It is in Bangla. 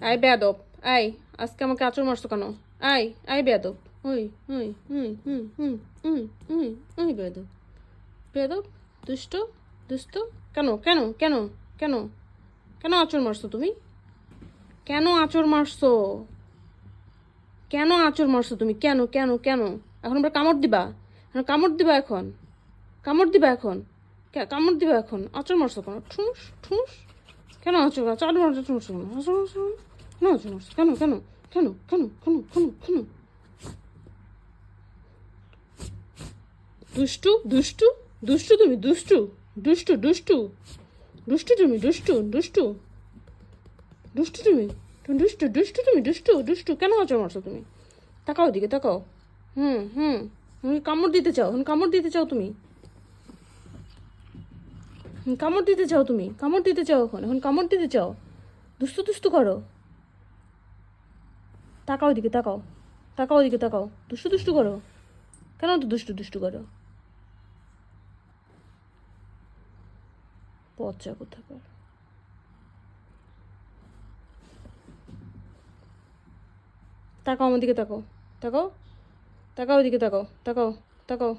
আই বেয়াদব, আই আজকে আমাকে আঁচড় মারছো কেন? আই আই বেয়াদব, ওই ওই ওই হুম হুম হুম হুম ওই বেয়াদব, বেয়াদব, দুষ্ট, দুষ্ট। কেন কেন কেন কেন কেন আঁচড় মারছো তুমি? কেন আঁচড় মারছো? কেন আঁচড় মারছো তুমি? কেন কেন কেন? এখন আবার কামড় দিবা? এখন কামড় দিবা এখন? কামড় দিবা এখন? কামড় দিবা এখন? আঁচড় মারছো কেন? ঠুস ঠুস। কেন আঁচড় মারছো? আঁচড় মারছো ঠুস কেন? আঁচড় মারছো কেন? আঁচড় মারছো কেন? কেন কেন কেন কেন কেন কেন? দুষ্টু দুষ্টু দুষ্টু তুমি, দুষ্টু দুষ্টু দুষ্টু দুষ্টু তুমি, দুষ্টু দুষ্টু দুষ্টু তুমি, দুষ্টু দুষ্টু তুমি, দুষ্টু দুষ্টু। কেন আঁচড় মারছো তুমি? তাকাও দিকে তাকাও। হুম হুম তুমি কামড় দিতে চাও? এখন কামড় দিতে চাও তুমি? কামড় দিতে চাও তুমি? কামড় দিতে চাও এখন? এখন কামড় দিতে চাও? দুষ্টু দুষ্টু করো। তাকাও দিকে তাকাও। তাকাও দিকে তাকাও। দুষ্টু দুষ্টু করো। কেন তো দুষ্টু দুষ্টু করো? পচা কোথাকার। তাকাও আমার দিকে তাকাও। তাকাও। তাকাও দিকে তাকাও। তাকাও। তাকাও।